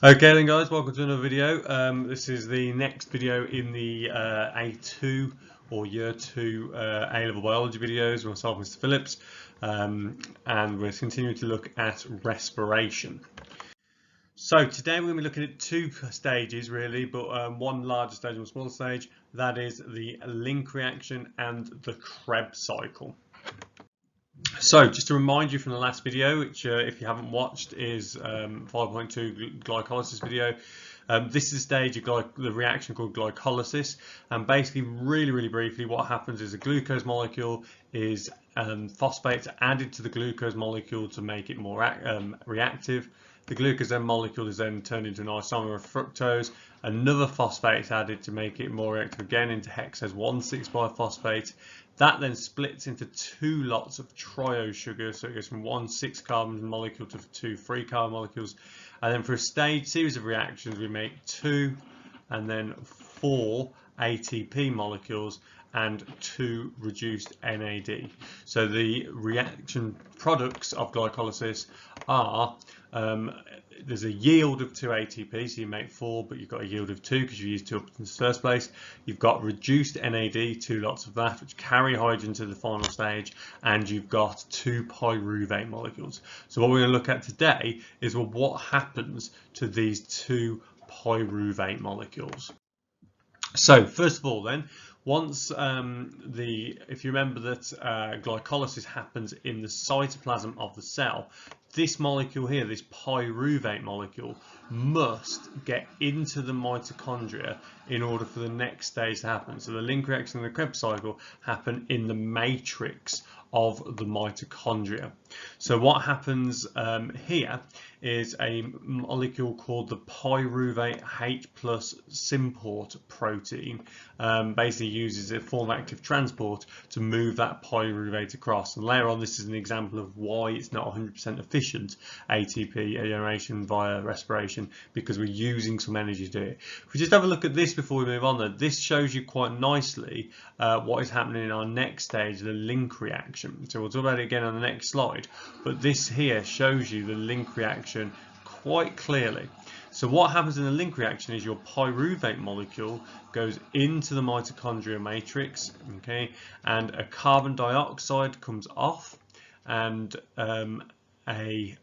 Okay then guys, welcome to another video. This is the next video in the A2 or Year 2 A-Level Biology videos with myself, Mr Phillips, and we're continuing to look at respiration. So today we're going to be looking at two stages really, but one larger stage and one smaller stage. That is the link reaction and the Kreb cycle. So just to remind you from the last video, which if you haven't watched is 5.2 glycolysis video, this is a stage of the reaction called glycolysis, and basically really briefly what happens is a glucose molecule is phosphates added to the glucose molecule to make it more reactive. The glucose molecule is then turned into an isomer of fructose. Another phosphate is added to make it more reactive again into hexose 1,6-biphosphate. That then splits into two lots of trio sugar, so it goes from one 6-carbon molecule to two 3-carbon molecules. And then for a series of reactions, we make 2 and then 4 ATP molecules and 2 reduced NAD. So the reaction products of glycolysis are there's a yield of 2 ATP, so you make 4, but you've got a yield of 2 because you used 2 up in the first place. You've got reduced NAD, 2 lots of that, which carry hydrogen to the final stage, and you've got 2 pyruvate molecules. So what we're going to look at today is, well, what happens to these 2 pyruvate molecules. So first of all then, once if you remember that glycolysis happens in the cytoplasm of the cell, this molecule here, this pyruvate molecule, must get into the mitochondria in order for the next stage to happen. So the link reaction and the Krebs cycle happen in the matrix of the mitochondria. So what happens here is a molecule called the pyruvate H+ symport protein basically uses a form of active transport to move that pyruvate across. And later on, this is an example of why it's not 100% efficient ATP generation via respiration, because we're using some energy to do it. If we just have a look at this before we move on, though, this shows you quite nicely what is happening in our next stage, the link reaction. So we'll talk about it again on the next slide, but this here shows you the link reaction quite clearly. So what happens in the link reaction is your pyruvate molecule goes into the mitochondria matrix, okay, and a carbon dioxide comes off, and a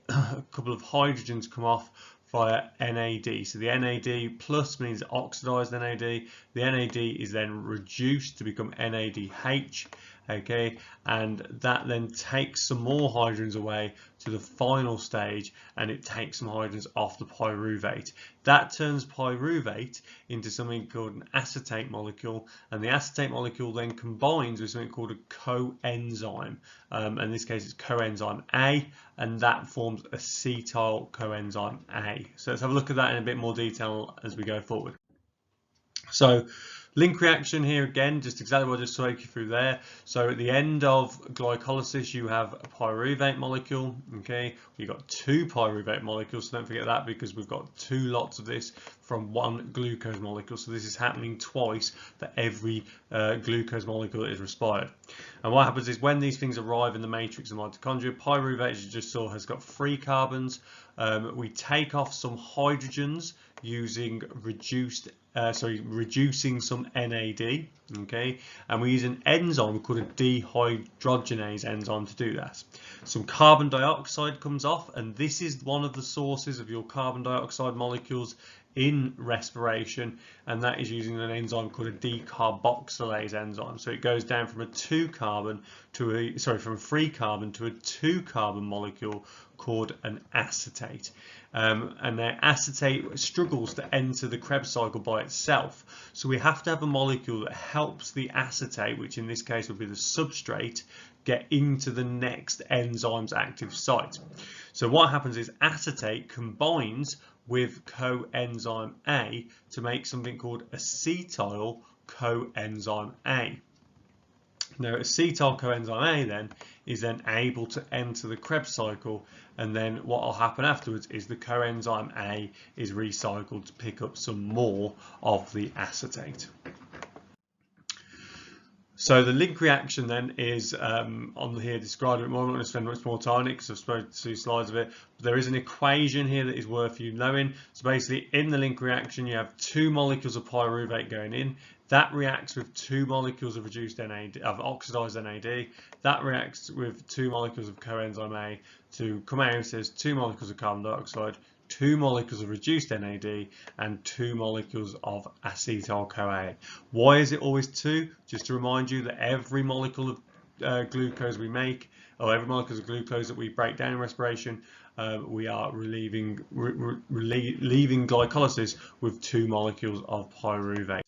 couple of hydrogens come off via NAD. So the NAD plus means oxidized NAD. The NAD is then reduced to become NADH, okay, and that then takes some more hydrogens away to the final stage, and it takes some hydrogens off the pyruvate. That turns pyruvate into something called an acetate molecule, and the acetate molecule then combines with something called a coenzyme. In this case, it's coenzyme A, and that forms acetyl coenzyme A. So let's have a look at that in a bit more detail as we go forward. So link reaction here again, just exactly what I just took you through there. So at the end of glycolysis, you have a pyruvate molecule. Okay, we've got 2 pyruvate molecules, so don't forget that, because we've got 2 lots of this from 1 glucose molecule. So this is happening twice for every glucose molecule that is respired. And what happens is when these things arrive in the matrix of mitochondria, pyruvate, as you just saw, has got 3 carbons. We take off some hydrogens using reducing some NAD, okay, and we use an enzyme called a dehydrogenase enzyme to do that. Some carbon dioxide comes off, and this is one of the sources of your carbon dioxide molecules in respiration, and that is using an enzyme called a decarboxylase enzyme. So it goes down from a 2-carbon to a from a 3-carbon to a 2-carbon molecule called an acetate. And the acetate struggles to enter the Krebs cycle by itself. So we have to have a molecule that helps the acetate, which in this case would be the substrate, get into the next enzyme's active site. So what happens is acetate combines with coenzyme A to make something called acetyl coenzyme A. Now acetyl coenzyme A then is then able to enter the Krebs cycle, and then what will happen afterwards is the coenzyme A is recycled to pick up some more of the acetate. So the link reaction then is on here described a bit more. I'm not going to spend much more time on it because I've spoken 2 slides of it. But there is an equation here that is worth you knowing. So basically in the link reaction you have 2 molecules of pyruvate going in. That reacts with 2 molecules of reduced NAD, of oxidized NAD. That reacts with 2 molecules of coenzyme A to come out as 2 molecules of carbon dioxide, 2 molecules of reduced NAD and 2 molecules of acetyl-CoA. Why is it always 2? Just to remind you that every molecule of glucose we make, or every molecule of glucose that we break down in respiration, we are leaving glycolysis with 2 molecules of pyruvate.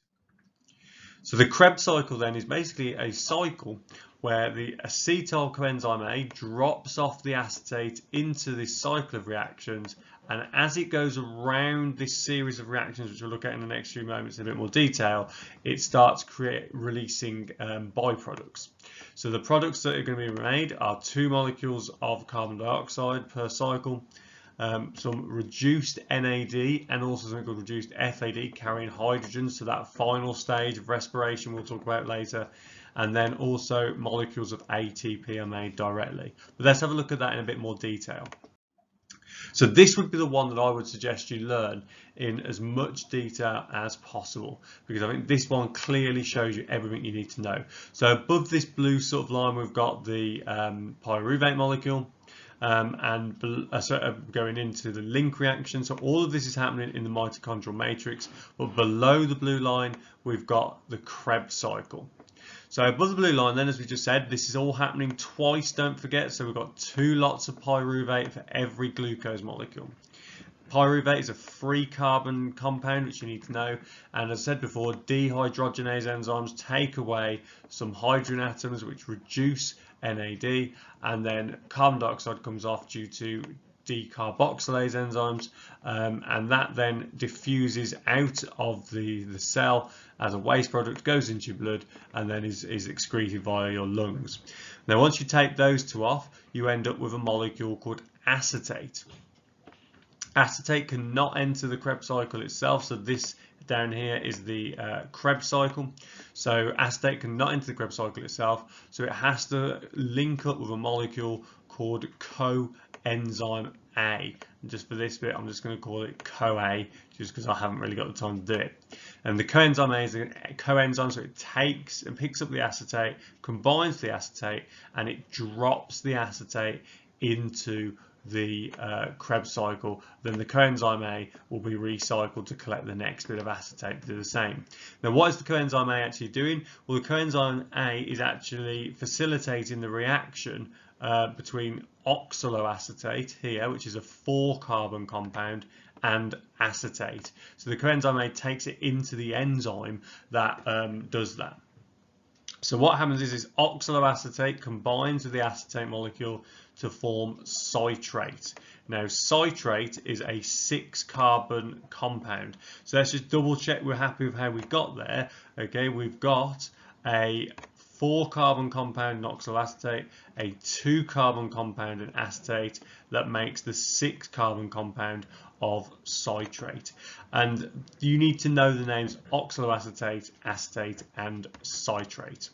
So the Kreb cycle then is basically a cycle where the acetyl coenzyme A drops off the acetate into this cycle of reactions, and as it goes around this series of reactions, which we'll look at in the next few moments in a bit more detail, it starts releasing byproducts. So the products that are going to be made are 2 molecules of carbon dioxide per cycle, some reduced NAD and also something called reduced FAD carrying hydrogens to that final stage of respiration we'll talk about later, and then also molecules of ATP are made directly. But let's have a look at that in a bit more detail. So this would be the one that I would suggest you learn in as much detail as possible, because I think this one clearly shows you everything you need to know. So above this blue sort of line we've got the pyruvate molecule, going into the link reaction. So all of this is happening in the mitochondrial matrix, but below the blue line we've got the Kreb cycle. So above the blue line then, as we just said, this is all happening twice, don't forget. So we've got 2 lots of pyruvate for every glucose molecule. Pyruvate is a 3 carbon compound, which you need to know, and as I said before, dehydrogenase enzymes take away some hydrogen atoms which reduce NAD, and then carbon dioxide comes off due to decarboxylase enzymes, and that then diffuses out of the cell as a waste product, goes into your blood, and then is excreted via your lungs. Now once you take those 2 off, you end up with a molecule called acetate. Acetate cannot enter the Kreb cycle itself, so this down here is the Kreb cycle. So acetate cannot enter the Kreb cycle itself, so it has to link up with a molecule called coenzyme A. And just for this bit, I'm just going to call it CoA, just because I haven't really got the time to do it. And the coenzyme A is a coenzyme, so it takes and picks up the acetate, combines the acetate, and it drops the acetate into the Kreb cycle. Then the coenzyme A will be recycled to collect the next bit of acetate to do the same. Now what is the coenzyme A actually doing? Well, the coenzyme A is actually facilitating the reaction between oxaloacetate here, which is a 4 carbon compound, and acetate. So the coenzyme A takes it into the enzyme that does that. So what happens is this oxaloacetate combines with the acetate molecule to form citrate. Now citrate is a 6 carbon compound. So let's just double check we're happy with how we got there. Okay, we've got a 4 carbon compound in oxaloacetate, a 2 carbon compound in acetate that makes the 6 carbon compound of citrate. And you need to know the names oxaloacetate, acetate and citrate.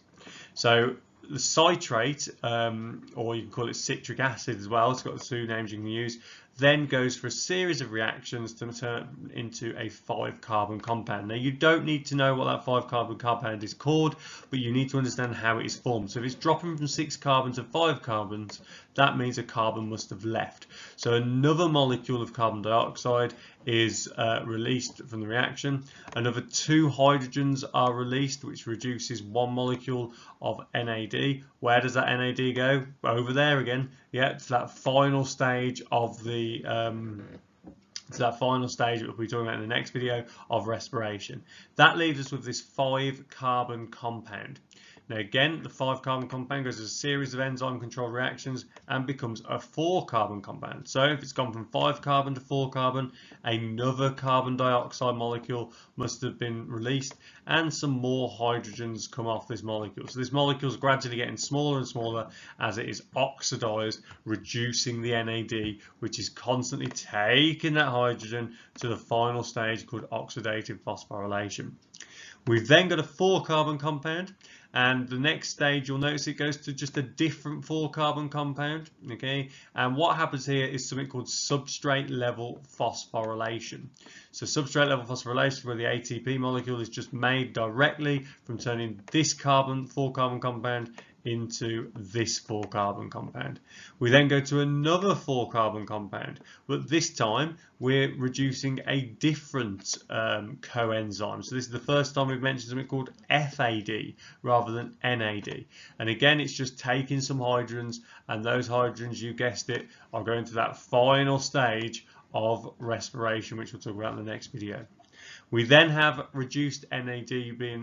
So the citrate, or you can call it citric acid as well, it's got the 2 names you can use, then goes for a series of reactions to turn into a 5 carbon compound. Now you don't need to know what that 5 carbon compound is called, but you need to understand how it is formed. So if it's dropping from 6 carbons to 5 carbons, that means a carbon must have left. So another molecule of carbon dioxide is released from the reaction. Another 2 hydrogens are released, which reduces 1 molecule of NAD. Where does that NAD go? Over there again. Yeah, to that final stage of the that we'll be talking about in the next video of respiration. That leaves us with this 5 carbon compound. Now again, the 5 carbon compound goes as a series of enzyme controlled reactions and becomes a 4 carbon compound. So if it's gone from 5 carbon to 4 carbon, another carbon dioxide molecule must have been released and some more hydrogens come off this molecule. So this molecule is gradually getting smaller and smaller as it is oxidized, reducing the NAD, which is constantly taking that hydrogen to the final stage called oxidative phosphorylation. We've then got a 4 carbon compound, and the next stage you'll notice it goes to just a different 4-carbon compound. Okay, and what happens here is something called substrate level phosphorylation. So substrate level phosphorylation, where the ATP molecule is just made directly from turning this 4-carbon compound into this 4-carbon compound. We then go to another 4-carbon compound, but this time we're reducing a different coenzyme. So this is the first time we've mentioned something called FAD rather than NAD. And again, it's just taking some hydrogens, and those hydrogens, you guessed it, are going to that final stage of respiration, which we'll talk about in the next video. We then have reduced NAD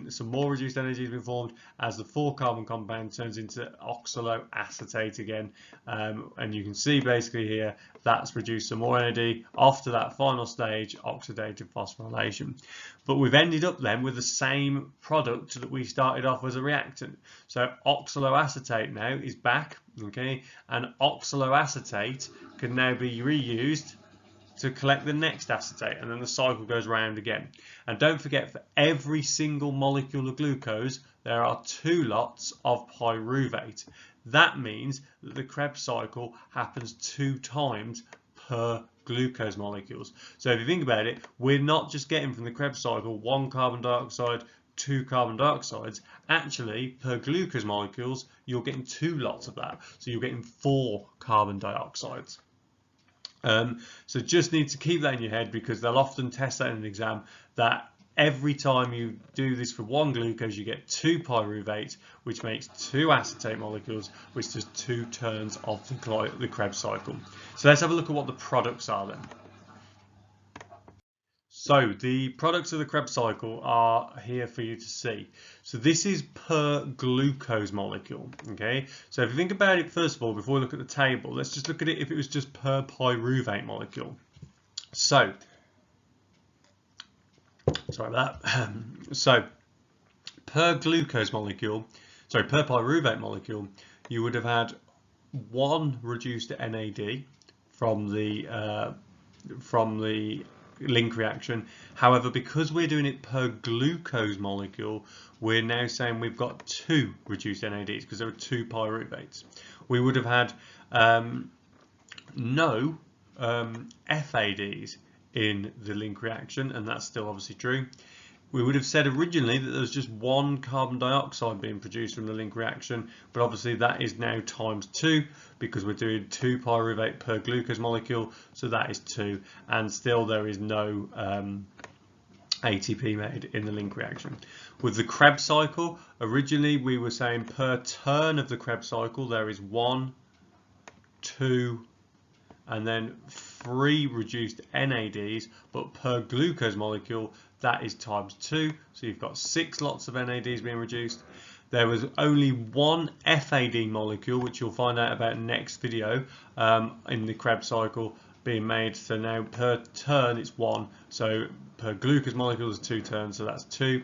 some more reduced NAD has been formed as the 4-carbon compound turns into oxaloacetate again, and you can see basically here that's produced some more NAD off to that final stage, oxidative phosphorylation. But we've ended up then with the same product that we started off as a reactant. So oxaloacetate now is back, okay, and oxaloacetate can now be reused to collect the next acetate, and then the cycle goes round again. And don't forget, for every single molecule of glucose there are 2 lots of pyruvate. That means that the Krebs cycle happens 2 times per glucose molecules. So if you think about it, we're not just getting from the Krebs cycle 1 carbon dioxide, 2 carbon dioxides. Actually, per glucose molecules you're getting 2 lots of that, so you're getting 4 carbon dioxides. So just need to keep that in your head, because they'll often test that in an exam, that every time you do this for 1 glucose you get 2 pyruvate, which makes 2 acetate molecules, which does 2 turns of the Krebs cycle. So let's have a look at what the products are then. So the products of the Krebs cycle are here for you to see. So this is per glucose molecule, okay? So if you think about it, first of all, before we look at the table, let's just look at it if it was just per pyruvate molecule. So, sorry about that. So per glucose molecule, sorry, per pyruvate molecule, you would have had 1 reduced NAD from the link reaction. However, because we're doing it per glucose molecule, we're now saying we've got 2 reduced NADs because there are 2 pyruvates. We would have had no FADs in the link reaction, and that's still obviously true. We would have said originally that there was just 1 carbon dioxide being produced from the link reaction, but obviously that is now times 2 because we're doing 2 pyruvate per glucose molecule, so that is 2, and still there is no ATP made in the link reaction. With the Krebs cycle, originally we were saying per turn of the Krebs cycle there is 1, 2, and then 3 reduced NADs, but per glucose molecule that is times 2, so you've got 6 lots of NADs being reduced. There was only 1 FAD molecule, which you'll find out about next video, in the Krebs cycle being made. So now per turn it's 1, so per glucose molecule is 2 turns, so that's 2.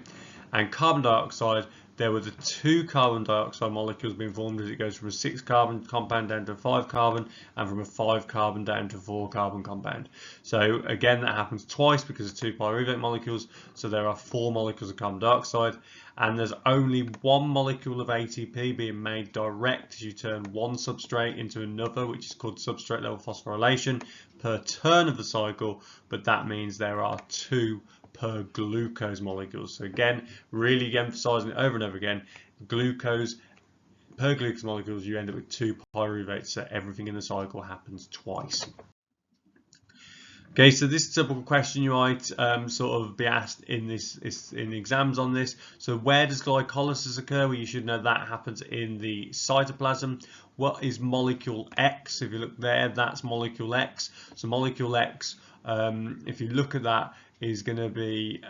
And carbon dioxide, there were the 2 carbon dioxide molecules being formed as it goes from a 6 carbon compound down to a 5 carbon, and from a 5 carbon down to a 4 carbon compound. So again, that happens twice because of 2 pyruvate molecules, so there are 4 molecules of carbon dioxide, and there's only 1 molecule of ATP being made direct as you turn 1 substrate into another, which is called substrate level phosphorylation per turn of the cycle, but that means there are 2 per glucose molecules. So again, really emphasizing it over and over again, glucose, per glucose molecules you end up with 2 pyruvates, so everything in the cycle happens twice. Okay, so this is a typical question you might sort of be asked in exams on this. So where does glycolysis occur? Well, you should know that happens in the cytoplasm. What is molecule X? If you look there, that's molecule X. So molecule X, if you look at that, is going to be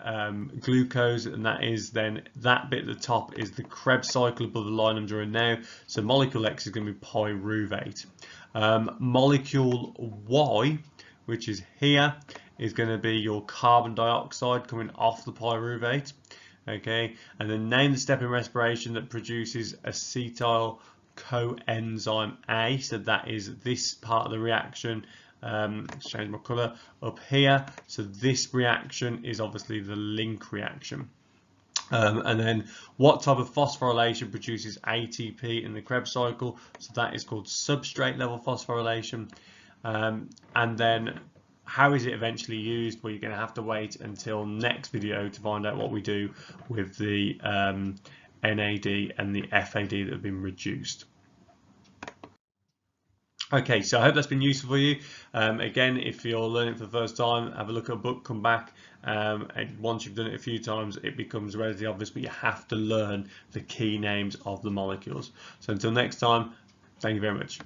glucose, and that is then that bit at the top is the Krebs cycle above the line I'm drawing now. So molecule X is going to be pyruvate. Molecule Y, which is here, is going to be your carbon dioxide coming off the pyruvate. Okay, and then name the step in respiration that produces acetyl coenzyme A. So that is this part of the reaction. Let's change my colour up here. So this reaction is obviously the link reaction. And then what type of phosphorylation produces ATP in the Krebs cycle? So that is called substrate level phosphorylation. And then how is it eventually used? Well, you're going to have to wait until next video to find out what we do with the NAD and the FAD that have been reduced. Okay, so I hope that's been useful for you. Again, if you're learning for the first time, have a look at a book, come back, and once you've done it a few times, it becomes relatively obvious, but you have to learn the key names of the molecules. So until next time, thank you very much.